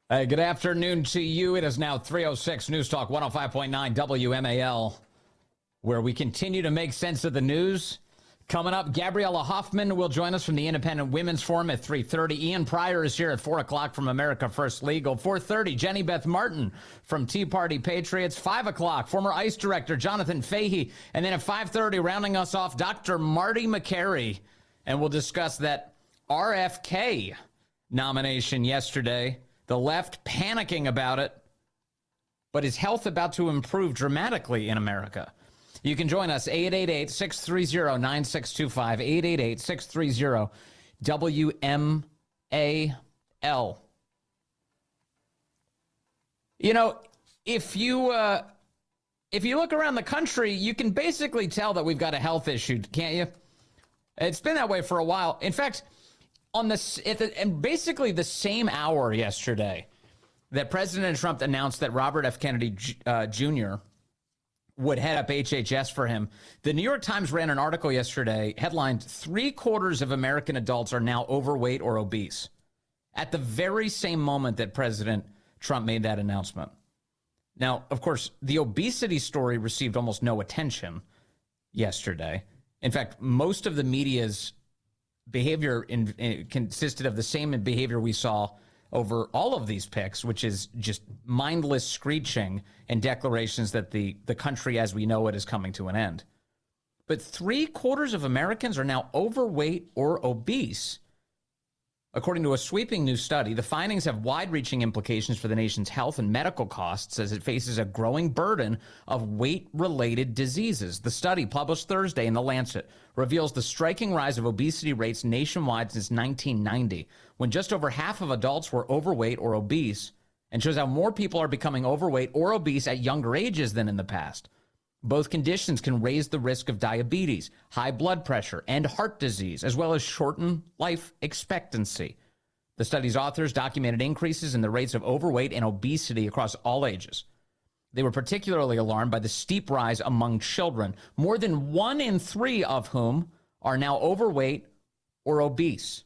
Good afternoon to you. It is now 3:06 News Talk 105.9 WMAL, where we continue to make sense of the news. Coming up, Gabriella Hoffman will join us from the Independent Women's Forum at 3:30. Ian Pryor is here at 4 o'clock from America First Legal. 4:30, Jenny Beth Martin from Tea Party Patriots. 5 o'clock, former ICE Director Jonathan Fahey. And then at 5:30, rounding us off, Dr. Marty McCary. And we'll discuss that RFK nomination yesterday. The left panicking about it, but is health about to improve dramatically in America? You can join us, 888-630-9625, 888-630-WMAL. You know, if you look around the country, you can basically tell that we've got a health issue, can't you? It's been that way for a while. In fact, and basically the same hour yesterday that President Trump announced that Robert F. Kennedy Jr. would head up HHS for him, the New York Times ran an article yesterday headlined, 3/4 of American adults are now overweight or obese, at the very same moment that President Trump made that announcement. Now, of course, the obesity story received almost no attention yesterday. In fact, most of the media's behavior consisted of the same behavior we saw over all of these picks, which is just mindless screeching and declarations that the country as we know it is coming to an end. But 3/4 of Americans are now overweight or obese. According to a sweeping new study, the findings have wide-reaching implications for the nation's health and medical costs as it faces a growing burden of weight-related diseases. The study, published Thursday in The Lancet, reveals the striking rise of obesity rates nationwide since 1990, when just over half of adults were overweight or obese, and shows how more people are becoming overweight or obese at younger ages than in the past. Both conditions can raise the risk of diabetes, high blood pressure, and heart disease, as well as shorten life expectancy. The study's authors documented increases in the rates of overweight and obesity across all ages. They were particularly alarmed by the steep rise among children, more than 1 in 3 of whom are now overweight or obese.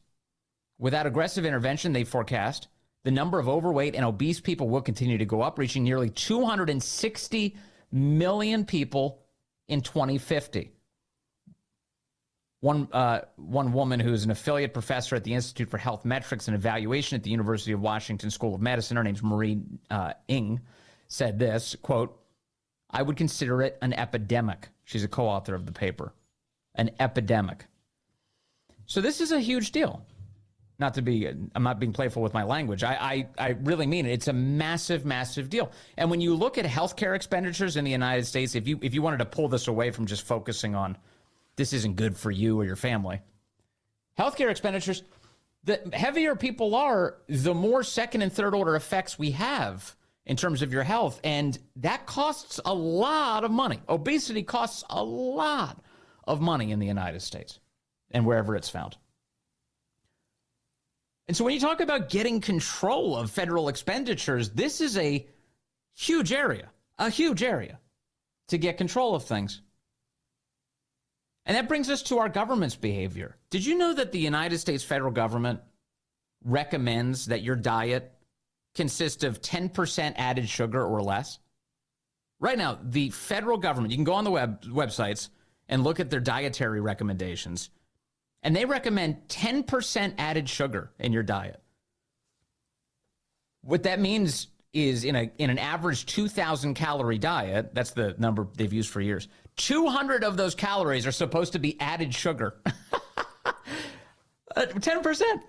Without aggressive intervention, they forecast, the number of overweight and obese people will continue to go up, reaching nearly 260 million people in 2050. One woman who is an affiliate professor at the Institute for Health Metrics and Evaluation at the University of Washington School of Medicine, her name's Marie Ng, said this, quote, "I would consider it an epidemic." She's a co-author of the paper. An epidemic. So this is a huge deal. I'm not being playful with my language. I really mean it. It's a massive, massive deal. And when you look at healthcare expenditures in the United States, if you wanted to pull this away from just focusing on this isn't good for you or your family, healthcare expenditures, the heavier people are, the more second and third order effects we have in terms of your health. And that costs a lot of money. Obesity costs a lot of money in the United States and wherever it's found. And so when you talk about getting control of federal expenditures, this is a huge area to get control of things. And that brings us to our government's behavior. Did you know that the United States federal government recommends that your diet consist of 10% added sugar or less? Right now, the federal government, you can go on the websites and look at their dietary recommendations. And they recommend 10% added sugar in your diet. What that means is in an average 2,000 calorie diet, that's the number they've used for years, 200 of those calories are supposed to be added sugar. 10%.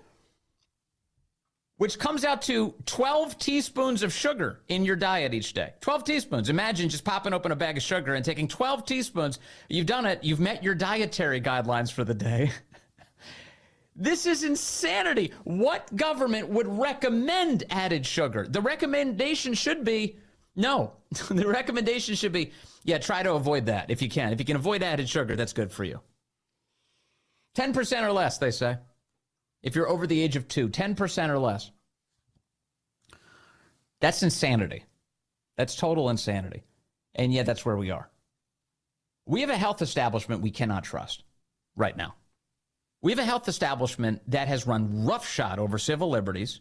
Which comes out to 12 teaspoons of sugar in your diet each day. 12 teaspoons. Imagine just popping open a bag of sugar and taking 12 teaspoons. You've done it. You've met your dietary guidelines for the day. This is insanity. What government would recommend added sugar? The recommendation should be no. The recommendation should be, yeah, try to avoid that if you can. If you can avoid added sugar, that's good for you. 10% or less, they say. If you're over the age of 2, 10% or less. That's insanity. That's total insanity. And yet that's where we are. We have a health establishment we cannot trust right now. We have a health establishment that has run roughshod over civil liberties,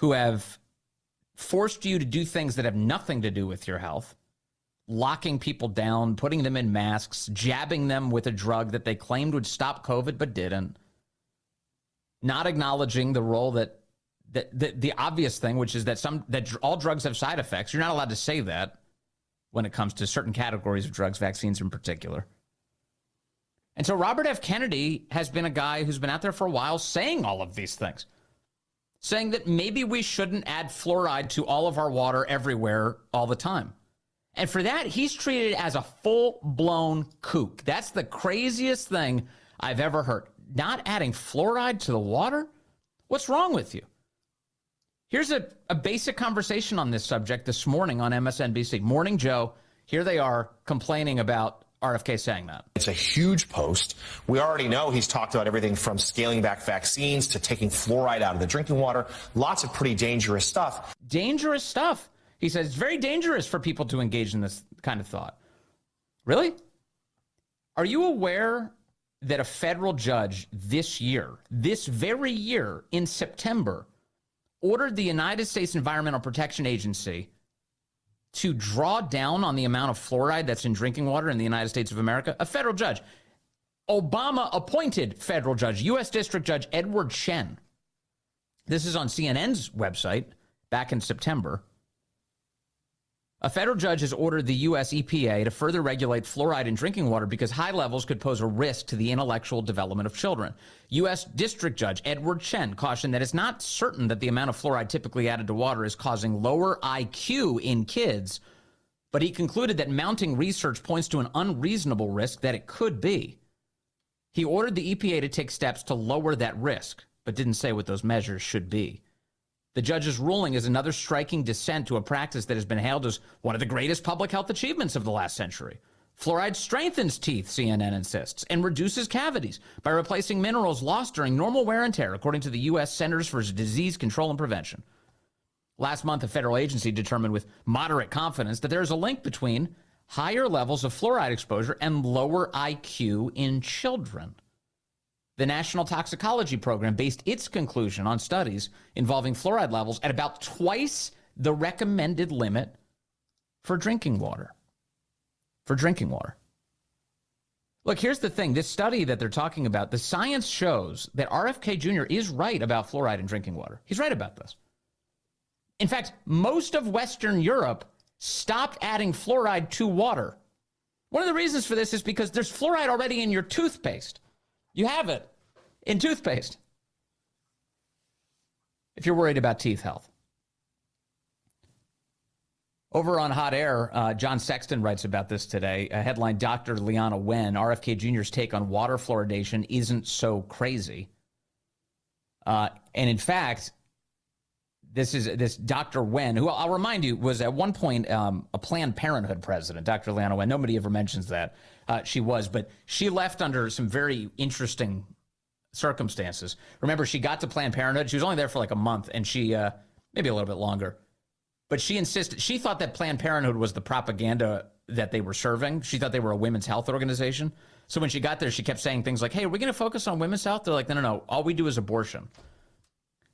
who have forced you to do things that have nothing to do with your health, locking people down, putting them in masks, jabbing them with a drug that they claimed would stop COVID but didn't, not acknowledging the role that the obvious thing, which is that all drugs have side effects. You're not allowed to say that when it comes to certain categories of drugs, vaccines in particular. And so Robert F. Kennedy has been a guy who's been out there for a while saying all of these things, saying that maybe we shouldn't add fluoride to all of our water everywhere all the time. And for that, he's treated as a full-blown kook. That's the craziest thing I've ever heard. Not adding fluoride to the water? What's wrong with you? Here's a basic conversation on this subject this morning on MSNBC. Morning Joe, here they are complaining about RFK saying that. It's a huge post. We already know he's talked about everything from scaling back vaccines to taking fluoride out of the drinking water. Lots of pretty dangerous stuff. Dangerous stuff. He says it's very dangerous for people to engage in this kind of thought. Really? Are you aware that a federal judge this very year, in September, ordered the United States Environmental Protection Agency to draw down on the amount of fluoride that's in drinking water in the United States of America? A federal judge. Obama-appointed federal judge, U.S. District Judge Edward Chen. This is on CNN's website back in September. A federal judge has ordered the U.S. EPA to further regulate fluoride in drinking water because high levels could pose a risk to the intellectual development of children. U.S. District Judge Edward Chen cautioned that it's not certain that the amount of fluoride typically added to water is causing lower IQ in kids, but he concluded that mounting research points to an unreasonable risk that it could be. He ordered the EPA to take steps to lower that risk, but didn't say what those measures should be. The judge's ruling is another striking dissent to a practice that has been hailed as one of the greatest public health achievements of the last century. Fluoride strengthens teeth, CNN insists, and reduces cavities by replacing minerals lost during normal wear and tear, according to the U.S. Centers for Disease Control and Prevention. Last month, a federal agency determined with moderate confidence that there is a link between higher levels of fluoride exposure and lower IQ in children. The National Toxicology Program based its conclusion on studies involving fluoride levels at about twice the recommended limit for drinking water. Look, here's the thing. This study that they're talking about, the science shows that RFK Jr. is right about fluoride in drinking water. He's right about this. In fact, most of Western Europe stopped adding fluoride to water. One of the reasons for this is because there's fluoride already in your toothpaste. You have it in toothpaste if you're worried about teeth health. Over on Hot Air, John Sexton writes about this today. A headline, Dr. Leana Wen, RFK Jr.'s take on water fluoridation isn't so crazy. And in fact, this Dr. Wen, who I'll remind you was at one point a Planned Parenthood president, Dr. Leana Wen. Nobody ever mentions that. She was, but she left under some very interesting circumstances. Remember, she got to Planned Parenthood. She was only there for like a month, and she, maybe a little bit longer. But she insisted, she thought that Planned Parenthood was the propaganda that they were serving. She thought they were a women's health organization. So when she got there, she kept saying things like, hey, are we going to focus on women's health? They're like, no. All we do is abortion.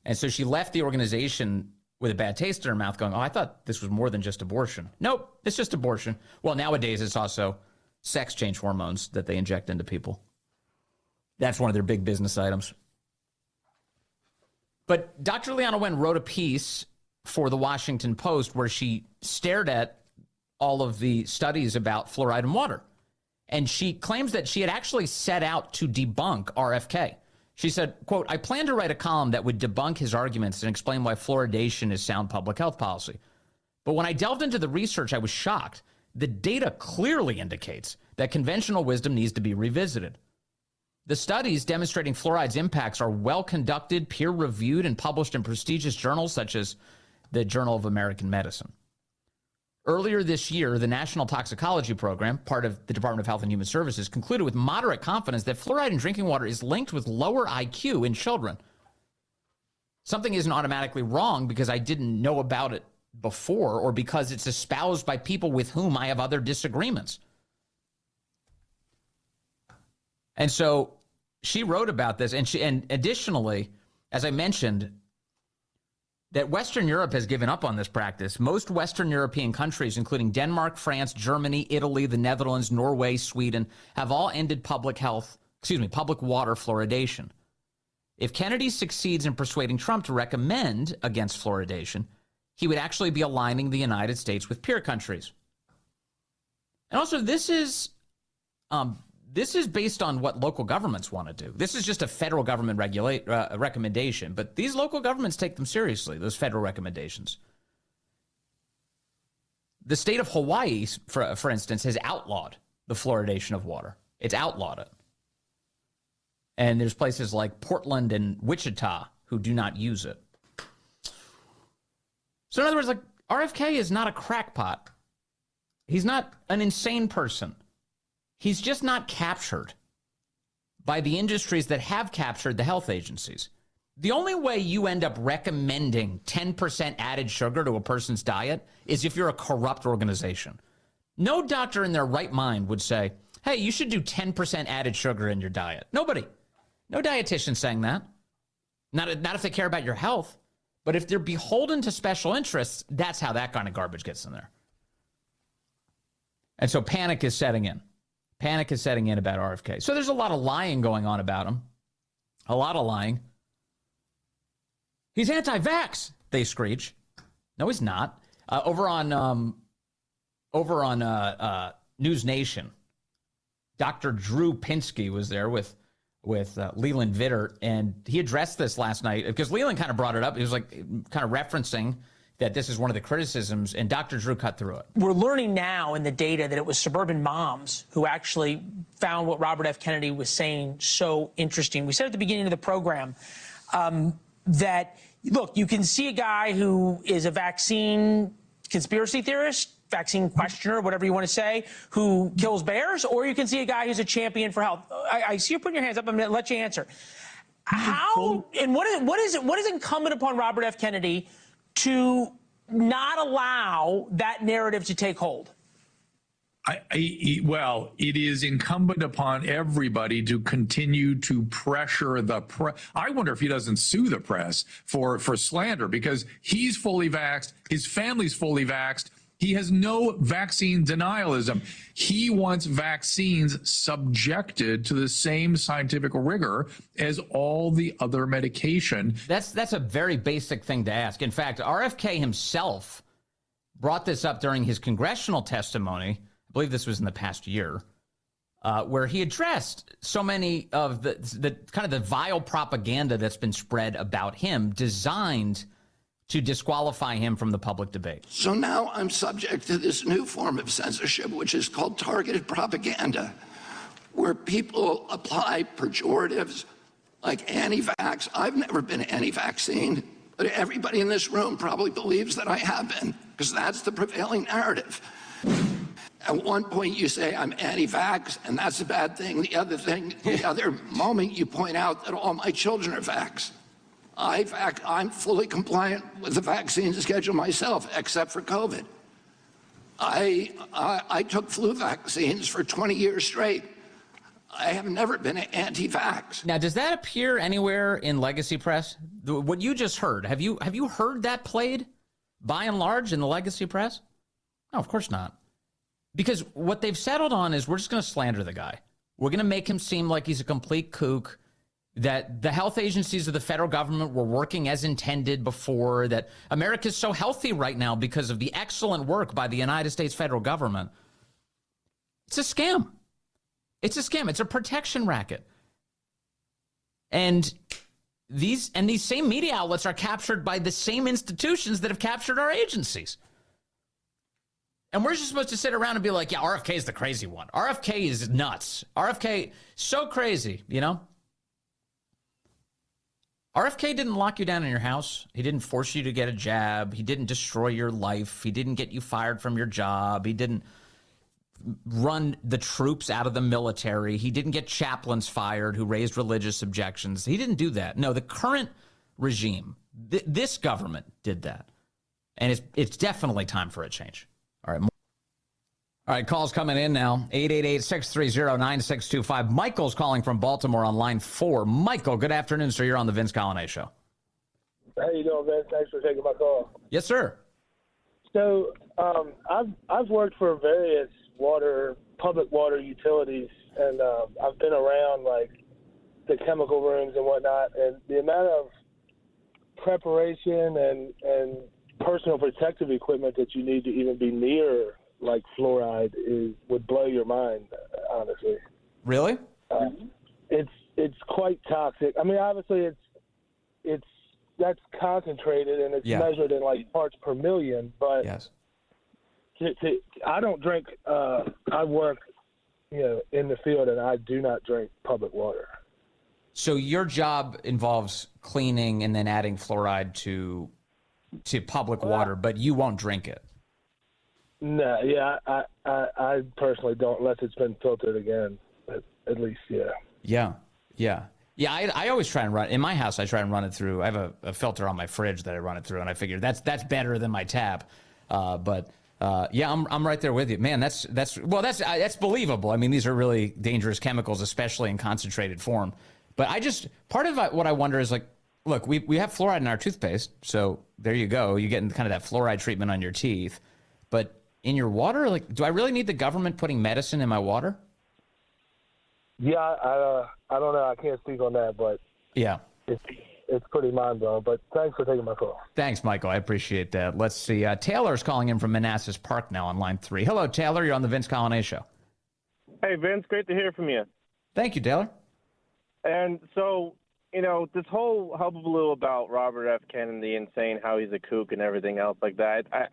And so she left the organization with a bad taste in her mouth going, I thought this was more than just abortion. Nope, it's just abortion. Well, nowadays it's also sex change hormones that they inject into people. That's one of their big business items. But Dr. Leana Wen wrote a piece for the Washington Post where she stared at all of the studies about fluoride in water. And she claims that she had actually set out to debunk RFK. She said, quote, I plan to write a column that would debunk his arguments and explain why fluoridation is sound public health policy. But when I delved into the research, I was shocked. The data clearly indicates that conventional wisdom needs to be revisited. The studies demonstrating fluoride's impacts are well-conducted, peer-reviewed, and published in prestigious journals such as the Journal of American Medicine. Earlier this year, the National Toxicology Program, part of the Department of Health and Human Services, concluded with moderate confidence that fluoride in drinking water is linked with lower IQ in children. Something isn't automatically wrong because I didn't know about it before or because it's espoused by people with whom I have other disagreements. And so she wrote about this, and additionally, as I mentioned, that Western Europe has given up on this practice. Most Western European countries, including Denmark, France, Germany, Italy, the Netherlands, Norway, Sweden, have all ended public water fluoridation. If Kennedy succeeds in persuading Trump to recommend against fluoridation, he would actually be aligning the United States with peer countries. And also, this is based on what local governments want to do. This is just a federal government recommendation, but these local governments take them seriously, those federal recommendations. The state of Hawaii, for instance, has outlawed the fluoridation of water. It's outlawed it. And there's places like Portland and Wichita who do not use it. So in other words, like, RFK is not a crackpot. He's not an insane person. He's just not captured by the industries that have captured the health agencies. The only way you end up recommending 10% added sugar to a person's diet is if you're a corrupt organization. No doctor in their right mind would say, hey, you should do 10% added sugar in your diet. Nobody. No dietitian saying that. Not if they care about your health. But if they're beholden to special interests, that's how that kind of garbage gets in there. And so panic is setting in. Panic is setting in about RFK. So there's a lot of lying going on about him. A lot of lying. He's anti-vax, they screech. No, he's not. Over on News Nation, Dr. Drew Pinsky was there with Leland Vitter, and he addressed this last night because Leland kind of brought it up. He was like kind of referencing that this is one of the criticisms, and Dr. Drew cut through it. We're learning now in the data that it was suburban moms who actually found what Robert F. Kennedy was saying so interesting. We said at the beginning of the program that, look, you can see a guy who is a vaccine conspiracy theorist, vaccine questioner, whatever you want to say, who kills bears, or you can see a guy who's a champion for health. I see you putting your hands up. I'm going to let you answer. How and what is incumbent upon Robert F. Kennedy to not allow that narrative to take hold? Well, it is incumbent upon everybody to continue to pressure the press. I wonder if he doesn't sue the press for slander, because he's fully vaxxed, his family's fully vaxxed. He has no vaccine denialism. He wants vaccines subjected to the same scientific rigor as all the other medication. That's a very basic thing to ask. In fact, RFK himself brought this up during his congressional testimony. I believe this was in the past year, where he addressed so many of the kind of the vile propaganda that's been spread about him, designed to disqualify him from the public debate. So now I'm subject to this new form of censorship, which is called targeted propaganda, where people apply pejoratives like anti-vax. I've never been anti-vaccine, but everybody in this room probably believes that I have been, because that's the prevailing narrative. At one point you say I'm anti-vax, and that's a bad thing. The other moment you point out that all my children are vaxxed. I'm fully compliant with the vaccine schedule myself, except for COVID. I took flu vaccines for 20 years straight. I have never been anti-vax. Now, does that appear anywhere in legacy press? What you just heard, have you heard that played by and large in the legacy press? No, of course not. Because what they've settled on is we're just going to slander the guy. We're going to make him seem like he's a complete kook, that the health agencies of the federal government were working as intended before, that America's so healthy right now because of the excellent work by the United States federal government. It's a scam. It's a scam. It's a protection racket. And these same media outlets are captured by the same institutions that have captured our agencies. And we're just supposed to sit around and be like, yeah, RFK is the crazy one. RFK is nuts. RFK, so crazy, you know? RFK didn't lock you down in your house. He didn't force you to get a jab. He didn't destroy your life. He didn't get you fired from your job. He didn't run the troops out of the military. He didn't get chaplains fired who raised religious objections. He didn't do that. No, the current regime, this government did that. And it's definitely time for a change. All right. All right, calls coming in now. 888-630-9625. Michael's calling from Baltimore on line 4. Michael, good afternoon, sir. You're on the Vince Colonnade Show. How you doing, Vince? Thanks for taking my call. Yes, sir. So I've worked for various public water utilities, and I've been around like the chemical rooms and whatnot, and the amount of preparation and personal protective equipment that you need to even be near like fluoride would blow your mind, honestly. Really? It's quite toxic. I mean, obviously that's concentrated and it's measured in like parts per million, but yes. I don't drink. I work, in the field, and I do not drink public water. So your job involves cleaning and then adding fluoride to public water, but you won't drink it. No, I personally don't, unless it's been filtered again. At least, yeah. Yeah, I always try and run in my house. I try and run it through. I have a filter on my fridge that I run it through, and I figure that's better than my tap. But I'm right there with you, man. That's believable. I mean, these are really dangerous chemicals, especially in concentrated form. But part of what I wonder is like, look, we have fluoride in our toothpaste, so there you go. You get kind of that fluoride treatment on your teeth, but in your water, like, do I really need the government putting medicine in my water? Yeah, I don't know. I can't speak on that, but yeah, it's pretty mind-blowing. But thanks for taking my call. Thanks, Michael. I appreciate that. Let's see. Taylor's calling in from Manassas Park now on line 3. Hello, Taylor. You're on the Vince Coglianese Show. Hey, Vince. Great to hear from you. Thank you, Taylor. And so, this whole hullabaloo about Robert F. Kennedy and saying how he's a kook and everything else like that, I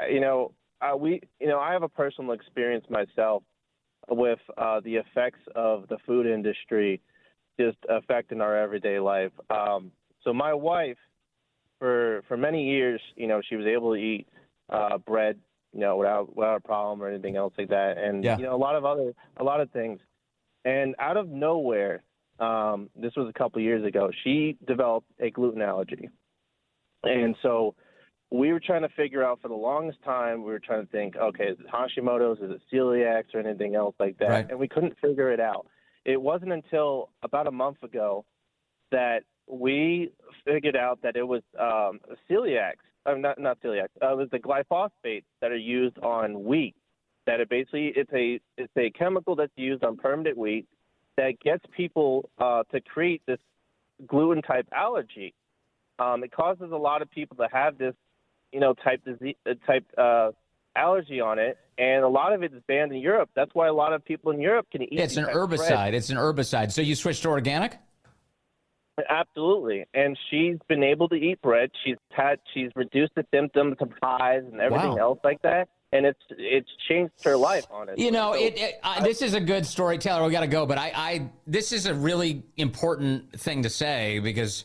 have a personal experience myself with the effects of the food industry just affecting our everyday life. So my wife, for many years, she was able to eat bread, without a problem or anything else like that, and a lot of things. And out of nowhere, this was a couple years ago, she developed a gluten allergy, and so we were trying to figure out for the longest time. We were trying to think, okay, is it Hashimoto's, is it celiac, or anything else like that? Right. And we couldn't figure it out. It wasn't until about a month ago that we figured out that it was celiac. Not celiac. It was the glyphosate that are used on wheat. That it's a chemical that's used on permanent wheat that gets people to create this gluten type allergy. It causes a lot of people to have this type allergy on it, and a lot of it is banned in Europe. That's why a lot of people in Europe can eat. It's an herbicide. Bread. It's an herbicide. So you switched to organic? Absolutely, and she's been able to eat bread. She's reduced the symptoms of highs and everything else like that, and it's changed her life, honestly. This is a good story, Taylor. We got to go, but this is a really important thing to say because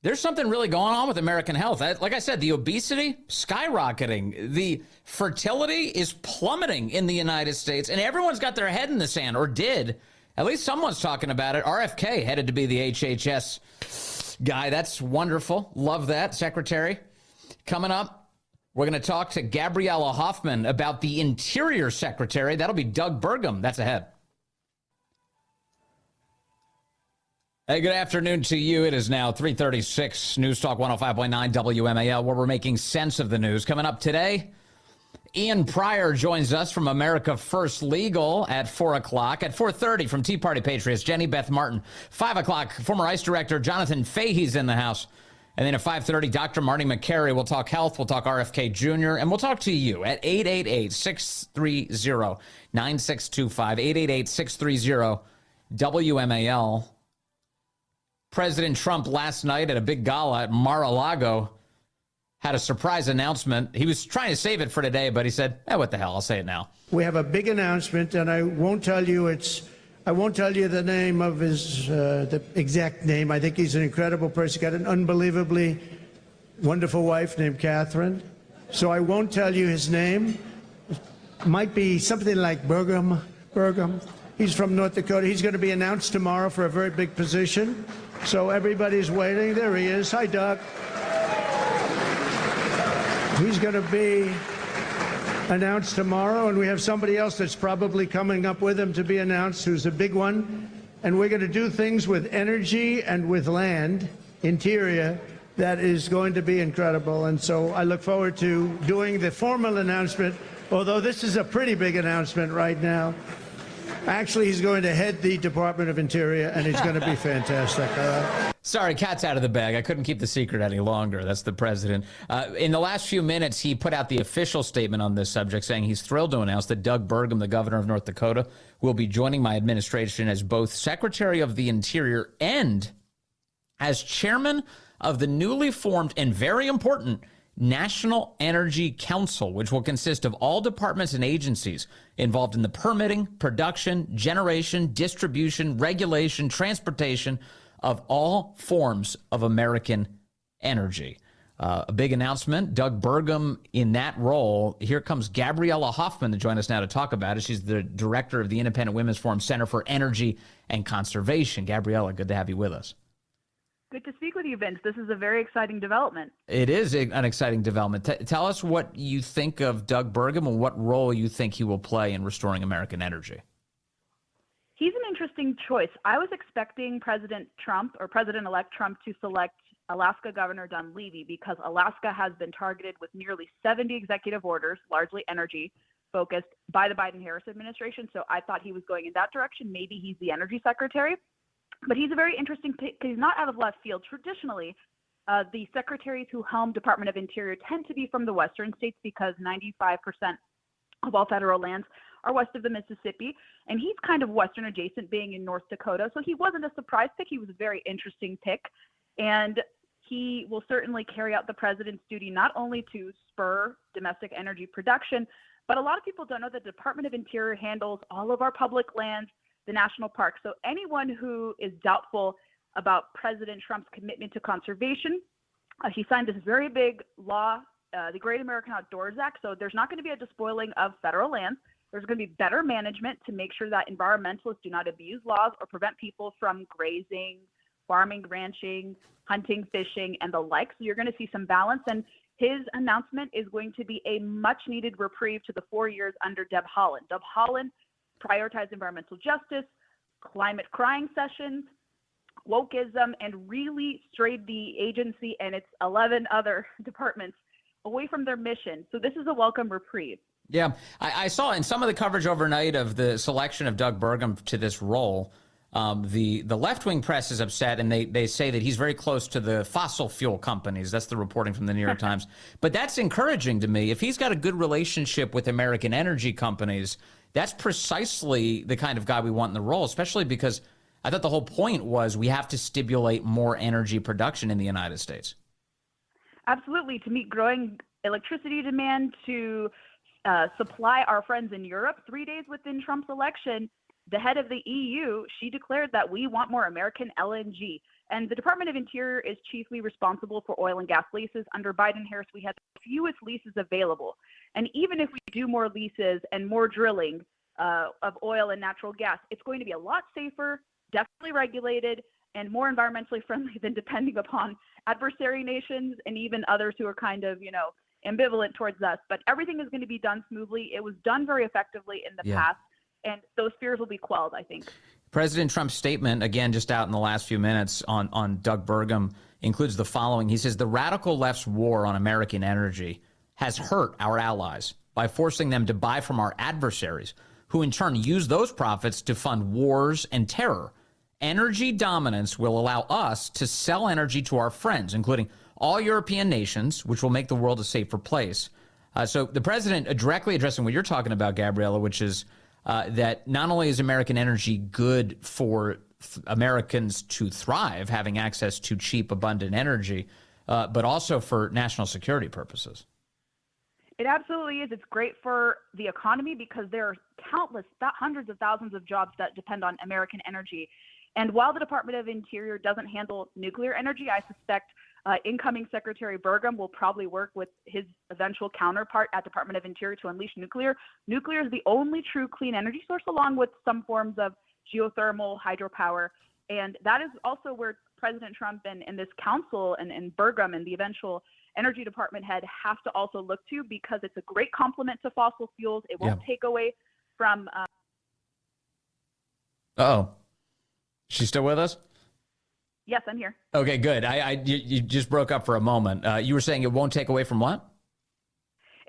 there's something really going on with American health. Like I said, the obesity skyrocketing, the fertility is plummeting in the United States, and everyone's got their head in the sand, or did. At least someone's talking about it. RFK headed to be the HHS guy. That's wonderful. Love that, Secretary. Coming up, we're going to talk to Gabriella Hoffman about the Interior Secretary. That'll be Doug Burgum. That's ahead. Hey, good afternoon to you. It is now 3:36, News Talk 105.9 WMAL, where we're making sense of the news. Coming up today, Ian Pryor joins us from America First Legal at 4 o'clock. At 4:30 from Tea Party Patriots, Jenny Beth Martin. 5 o'clock, former ICE Director Jonathan Fahey's in the house. And then at 5:30, Dr. Marty McCary. We'll talk health, we'll talk RFK Jr., and we'll talk to you at 888-630-9625, 888-630-WMAL. President Trump last night at a big gala at Mar-a-Lago had a surprise announcement. He was trying to save it for today, but he said, what the hell, I'll say it now. We have a big announcement, and I won't tell you the name of his, the exact name. I think he's an incredible person. He's got an unbelievably wonderful wife named Catherine. So I won't tell you his name. Might be something like Burgum. He's from North Dakota. He's going to be announced tomorrow for a very big position. So everybody's waiting. There he is. Hi, Doug. He's going to be announced tomorrow, and we have somebody else that's probably coming up with him to be announced, who's a big one. And we're going to do things with energy and with land, Interior, that is going to be incredible. And so I look forward to doing the formal announcement, although this is a pretty big announcement right now. Actually, he's going to head the Department of Interior, and he's going to be fantastic. Sorry, cat's out of the bag. I couldn't keep the secret any longer. That's the president. In the last few minutes, he put out the official statement on this subject, saying he's thrilled to announce that Doug Burgum, the governor of North Dakota, will be joining my administration as both Secretary of the Interior and as chairman of the newly formed and very important National Energy Council, which will consist of all departments and agencies involved in the permitting, production, generation, distribution, regulation, transportation of all forms of American energy. A big announcement. Doug Burgum in that role. Here comes Gabriella Hoffman to join us now to talk about it. She's the director of the Independent Women's Forum Center for Energy and Conservation. Gabriella, good to have you with us. Good to speak with you, Vince. This is a very exciting development. It is an exciting development. Tell us what you think of Doug Burgum and what role you think he will play in restoring American energy. He's an interesting choice. I was expecting President Trump or President-elect Trump to select Alaska Governor Dunleavy because Alaska has been targeted with nearly 70 executive orders, largely energy focused, by the Biden-Harris administration. So I thought he was going in that direction. Maybe he's the energy secretary. But he's a very interesting pick because he's not out of left field. Traditionally, the secretaries who helm Department of Interior tend to be from the western states because 95% of all federal lands are west of the Mississippi. And he's kind of western adjacent, being in North Dakota. So he wasn't a surprise pick. He was a very interesting pick. And he will certainly carry out the president's duty not only to spur domestic energy production, but a lot of people don't know that the Department of Interior handles all of our public lands, the national parks. So anyone who is doubtful about President Trump's commitment to conservation, he signed this very big law, the Great American Outdoors Act. So there's not going to be a despoiling of federal lands. There's going to be better management to make sure that environmentalists do not abuse laws or prevent people from grazing, farming, ranching, hunting, fishing, and the like. So you're going to see some balance. And his announcement is going to be a much needed reprieve to the 4 years under Deb Haaland. Deb Haaland prioritized environmental justice, climate crying sessions, wokeism, and really strayed the agency and its 11 other departments away from their mission. So this is a welcome reprieve. Yeah, I saw in some of the coverage overnight of the selection of Doug Burgum to this role, the left-wing press is upset, and they say that he's very close to the fossil fuel companies. That's the reporting from the New York Times. But that's encouraging to me. If he's got a good relationship with American energy companies, that's precisely the kind of guy we want in the role, especially because I thought the whole point was we have to stimulate more energy production in the United States. Absolutely, to meet growing electricity demand, to supply our friends in Europe. 3 days within Trump's election, the head of the EU, she declared that we want more American LNG. And the Department of Interior is chiefly responsible for oil and gas leases. Under Biden-Harris, we had the fewest leases available. And even if we do more leases and more drilling of oil and natural gas, it's going to be a lot safer, definitely regulated, and more environmentally friendly than depending upon adversary nations and even others who are kind of, ambivalent towards us. But everything is going to be done smoothly. It was done very effectively in the past, and those fears will be quelled, I think. President Trump's statement, again, just out in the last few minutes on Doug Burgum, includes the following. He says, the radical left's war on American energy has hurt our allies by forcing them to buy from our adversaries, who in turn use those profits to fund wars and terror. Energy dominance will allow us to sell energy to our friends, including all European nations, which will make the world a safer place. So the president directly addressing what you're talking about, Gabriella, which is that not only is American energy good for Americans to thrive, having access to cheap, abundant energy, but also for national security purposes. It absolutely is. It's great for the economy because there are countless, hundreds of thousands of jobs that depend on American energy. And while the Department of Interior doesn't handle nuclear energy, I suspect incoming Secretary Burgum will probably work with his eventual counterpart at Department of Interior to unleash nuclear. Nuclear is the only true clean energy source, along with some forms of geothermal, hydropower. And that is also where President Trump and this council and Burgum and the eventual Energy Department head have to also look to, because it's a great complement to fossil fuels. It won't take away from... Uh-oh. She's still with us? Yes, I'm here. Okay, good. You just broke up for a moment. You were saying it won't take away from what?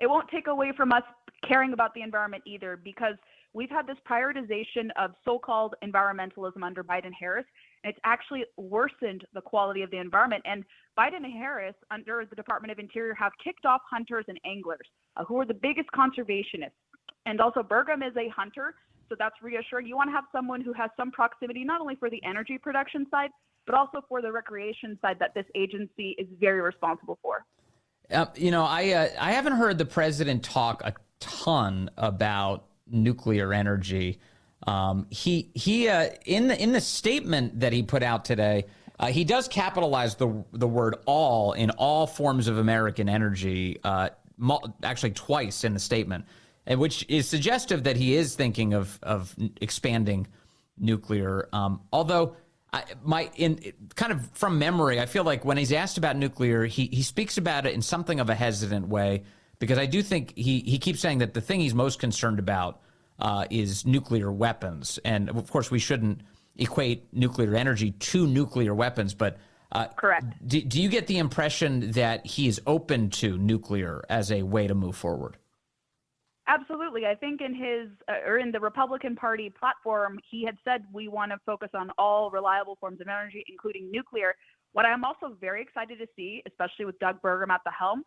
It won't take away from us caring about the environment either, because we've had this prioritization of so-called environmentalism under Biden-Harris, and it's actually worsened the quality of the environment. And Biden and Harris, under the Department of Interior, have kicked off hunters and anglers, who are the biggest conservationists. And also Burgum is a hunter, so that's reassuring. You want to have someone who has some proximity, not only for the energy production side, but also for the recreation side that this agency is very responsible for. I haven't heard the president talk a ton about nuclear energy. He in the statement that he put out today, he does capitalize the word all in all forms of American energy, actually twice in the statement, and which is suggestive that he is thinking of expanding nuclear. Although kind of from memory, I feel like when he's asked about nuclear, he speaks about it in something of a hesitant way, because I do think he keeps saying that the thing he's most concerned about is nuclear weapons. And of course, we shouldn't equate nuclear energy to nuclear weapons. But correct. Do you get the impression that he is open to nuclear as a way to move forward? Absolutely. I think in in the Republican Party platform, he had said we want to focus on all reliable forms of energy, including nuclear. What I'm also very excited to see, especially with Doug Burgum at the helm,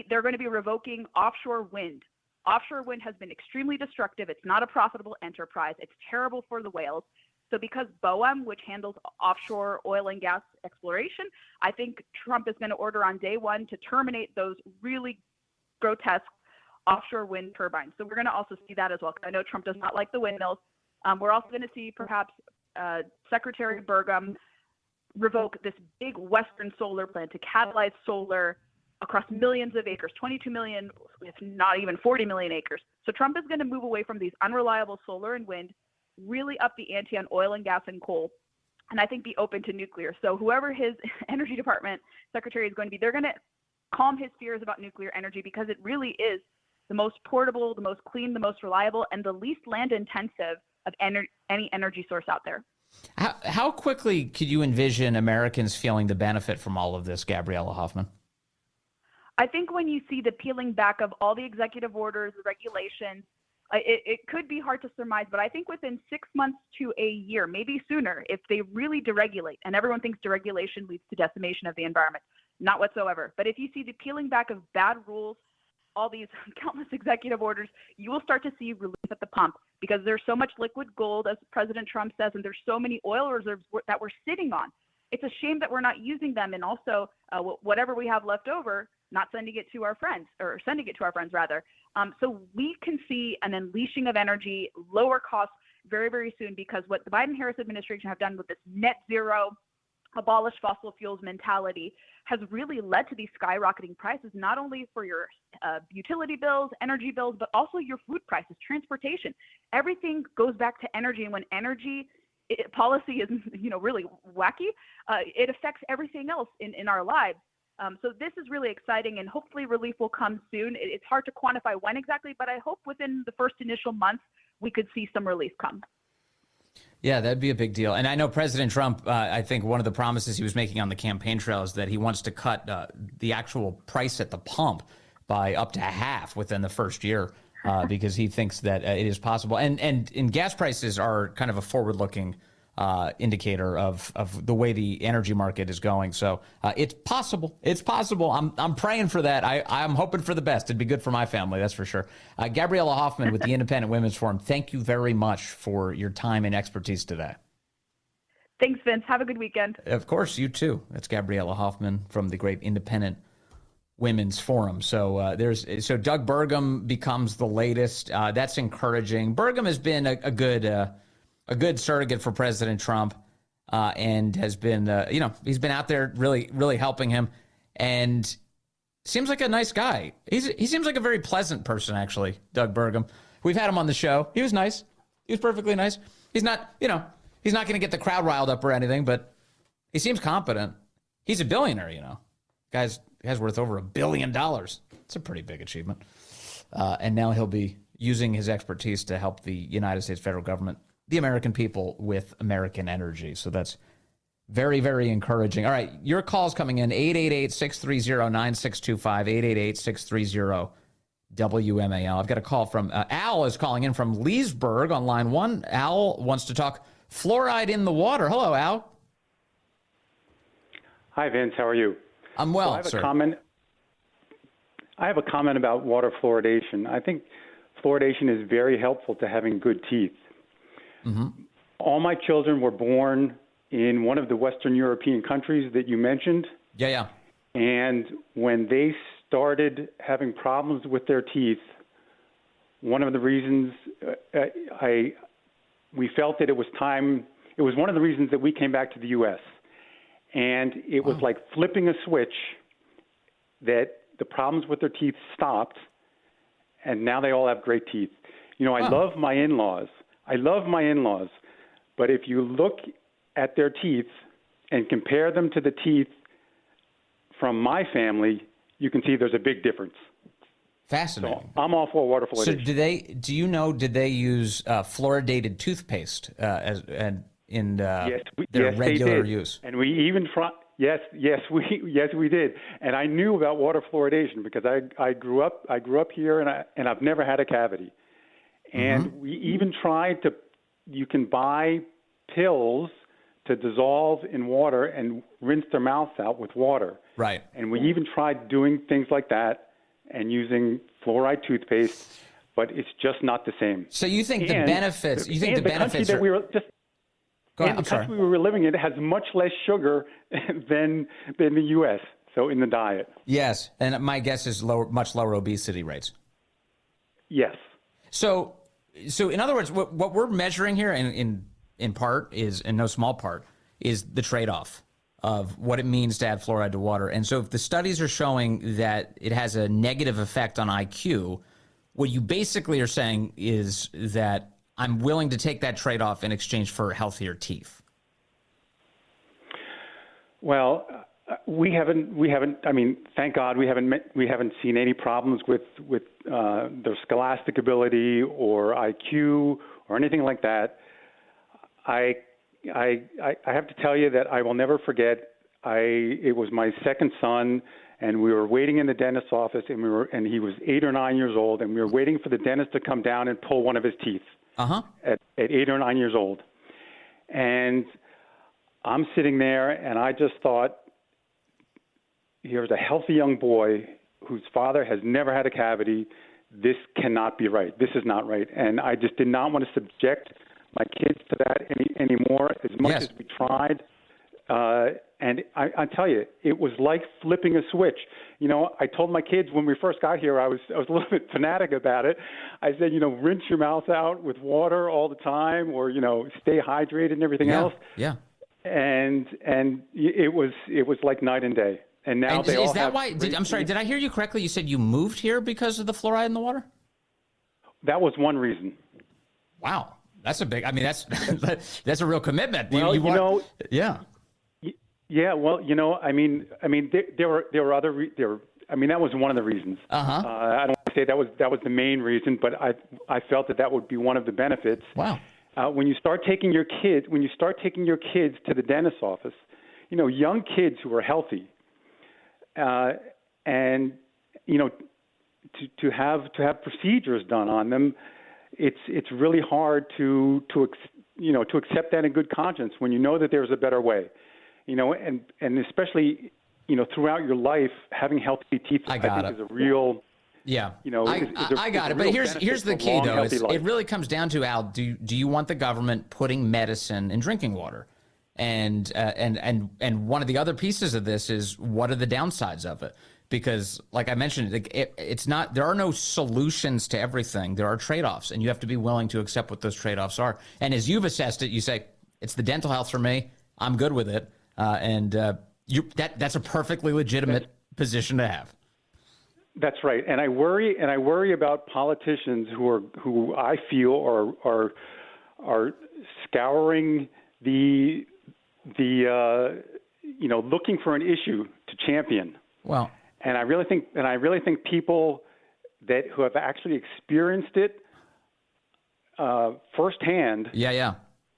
they're going to be revoking offshore wind. Offshore wind has been extremely destructive. It's not a profitable enterprise. It's terrible for the whales. So because BOEM, which handles offshore oil and gas exploration, I think Trump is going to order on day one to terminate those really grotesque offshore wind turbines. So we're going to also see that as well. I know Trump does not like the windmills. We're also going to see perhaps Secretary Burgum revoke this big Western solar plan to catalyze solar across millions of acres, 22 million, if not even 40 million acres. So Trump is going to move away from these unreliable solar and wind, really up the ante on oil and gas and coal, and I think be open to nuclear. So whoever his energy department secretary is going to be, they're going to calm his fears about nuclear energy, because it really is the most portable, the most clean, the most reliable, and the least land intensive of any energy source out there. How quickly could you envision Americans feeling the benefit from all of this, Gabriella Hoffman? I think when you see the peeling back of all the executive orders, the regulations, it could be hard to surmise, but I think within 6 months to a year, maybe sooner, if they really deregulate, and everyone thinks deregulation leads to decimation of the environment, not whatsoever. But if you see the peeling back of bad rules, all these countless executive orders, you will start to see relief at the pump, because there's so much liquid gold, as President Trump says, and there's so many oil reserves that we're sitting on. It's a shame that we're not using them, and also whatever we have left over, not sending it to our friends, or sending it to our friends rather. So we can see an unleashing of energy, lower costs very, very soon, because what the Biden-Harris administration have done with this net zero, abolish fossil fuels mentality has really led to these skyrocketing prices, not only for your utility bills, energy bills, but also your food prices, transportation. Everything goes back to energy, and when energy policy is, really wacky, it affects everything else in our lives. So this is really exciting, and hopefully relief will come soon. It's hard to quantify when exactly, but I hope within the first initial months we could see some relief come. Yeah, that'd be a big deal. And I know President Trump, I think one of the promises he was making on the campaign trail is that he wants to cut the actual price at the pump by up to half within the first year, because he thinks that it is possible. And gas prices are kind of a forward-looking indicator of the way the energy market is going. So it's possible. It's possible. I'm praying for that. I'm hoping for the best. It'd be good for my family, that's for sure. Gabriella Hoffman with the Independent Women's Forum, thank you very much for your time and expertise today. Thanks, Vince. Have a good weekend. Of course, you too. That's Gabriella Hoffman from the great Independent Women's Forum. So so Doug Burgum becomes the latest. That's encouraging. Burgum has been a good surrogate for President Trump, and has been, he's been out there really, really helping him, and seems like a nice guy. He seems like a very pleasant person, actually, Doug Burgum. We've had him on the show. He was nice. He was perfectly nice. He's not, he's not going to get the crowd riled up or anything, but he seems competent. He's a billionaire, Guy's worth over $1 billion. It's a pretty big achievement. And now he'll be using his expertise to help the United States federal government, the American people, with American energy. So that's Very, very encouraging. All right, your call's coming in, 888-630-9625, 888-630-WMAL. I've got a call from Al is calling in from Leesburg on line 1. Al wants to talk fluoride in the water. Hello, Al. Hi, Vince. How are you? I'm well, I have sir. I have a comment about water fluoridation. I think fluoridation is very helpful to having good teeth. Mm-hmm. All my children were born in one of the Western European countries that you mentioned. Yeah. And when they started having problems with their teeth, one of the reasons we felt that it was time, it was one of the reasons that we came back to the U.S. And it was like flipping a switch that the problems with their teeth stopped, and now they all have great teeth. You know, I love my in-laws. But if you look at their teeth and compare them to the teeth from my family, you can see there's a big difference. Fascinating. So I'm all for water fluoridation. So did they use fluoridated toothpaste in their regular use? And we even yes, we did. And I knew about water fluoridation because I grew up here and I've never had a cavity. And we even tried you can buy pills to dissolve in water and rinse their mouths out with water. Right. And we even tried doing things like that and using fluoride toothpaste, but it's just not the same. So you think the benefits? You think the benefits that are? we were just. Go ahead, the country we were living in has much less sugar than the U.S. So in the diet. Yes, and my guess is much lower obesity rates. Yes. So in other words, what we're measuring here, in part is, in no small part, is the trade-off of what it means to add fluoride to water. And so if the studies are showing that it has a negative effect on IQ, what you basically are saying is that I'm willing to take that trade-off in exchange for healthier teeth. Well, we haven't. I mean, thank God we haven't seen any problems with their scholastic ability or IQ or anything like that. I have to tell you that I will never forget. It was my second son, and we were waiting in the dentist's office, and he was 8 or 9 years old, and we were waiting for the dentist to come down and pull one of his teeth. At 8 or 9 years old, and I'm sitting there, and I just thought, here's a healthy young boy whose father has never had a cavity. This cannot be right. This is not right, and I just did not want to subject my kids to that anymore. As much as we tried. And I tell you, it was like flipping a switch. You know, I told my kids when we first got here, I was a little bit fanatic about it. I said, rinse your mouth out with water all the time, or stay hydrated and everything else. Yeah. And it was like night and day. And now they all have. I'm sorry. Did I hear you correctly? You said you moved here because of the fluoride in the water? That was one reason. Wow, that's a big. I mean, that's a real commitment. Well, yeah. Yeah, well, I mean, there were other. That was one of the reasds. I don't want to say that was the main reason, but I felt that would be one of the benefits. Wow. When you start taking your kids to the dentist's office, young kids who are healthy, and to have procedures done on them, it's really hard to accept that in good conscience when you know that there's a better way. And especially, throughout your life, having healthy teeth, I think is a real, I got it. But here's the key, though. It really comes down to, Al, do you want the government putting medicine in drinking water? And one of the other pieces of this is, what are the downsides of it? Because, like I mentioned, it's not. There are no solutions to everything. There are trade-offs, and you have to be willing to accept what those trade-offs are. And as you've assessed it, you say, it's the dental health for me. I'm good with it. That's a perfectly legitimate position to have. That's right, and I worry about politicians who I feel are scouring the looking for an issue to champion. Well, and I really think people who have actually experienced it firsthand. Yeah.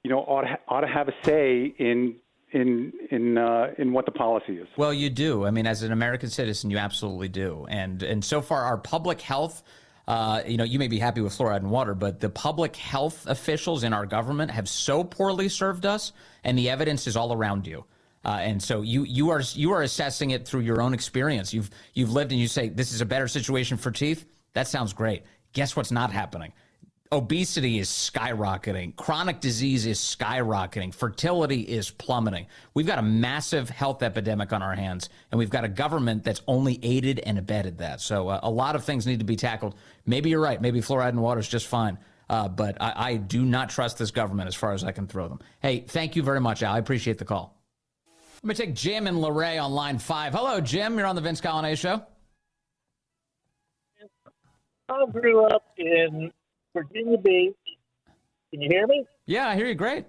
Ought to have a say in in what the policy is. Well, you do. I mean, as an American citizen, you absolutely do. And so far, our public health, you may be happy with fluoride in water, but the public health officials in our government have so poorly served us, and the evidence is all around you. And so you are assessing it through your own experience. You've lived, and you say this is a better situation for teeth. That sounds great. Guess what's not happening? Obesity is skyrocketing. Chronic disease is skyrocketing. Fertility is plummeting. We've got a massive health epidemic on our hands, and we've got a government that's only aided and abetted that. So a lot of things need to be tackled. Maybe you're right. Maybe fluoride in water is just fine. But I do not trust this government as far as I can throw them. Hey, thank you very much, Al. I appreciate the call. Let me take Jim and Luray on line 5. Hello, Jim. You're on the Vince Coglianese Show. I grew up in Virginia Beach. Can you hear me? Yeah, I hear you. Great.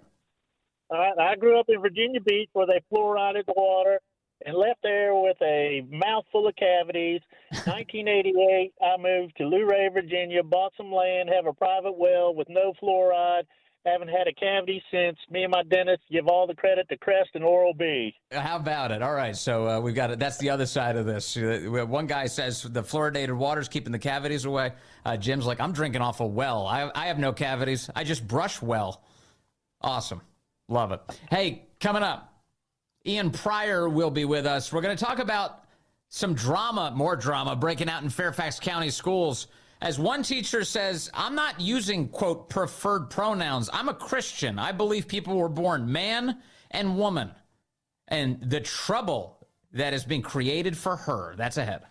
All right. I grew up in Virginia Beach where they fluorided the water and left there with a mouthful of cavities. 1988, I moved to Luray, Virginia, bought some land, have a private well with no fluoride. Haven't had a cavity since. Me and my dentist give all the credit to Crest and Oral-B. How about it? All right, so we've got it. That's the other side of this. One guy says the fluoridated water's keeping the cavities away. Jim's like, I'm drinking off a well. I have no cavities. I just brush well. Awesome. Love it. Hey, coming up, Ian Pryor will be with us. We're going to talk about some drama, more drama, breaking out in Fairfax County schools. As one teacher says, I'm not using, quote, preferred pronouns. I'm a Christian. I believe people were born man and woman. And the trouble that is being created for her. That's ahead.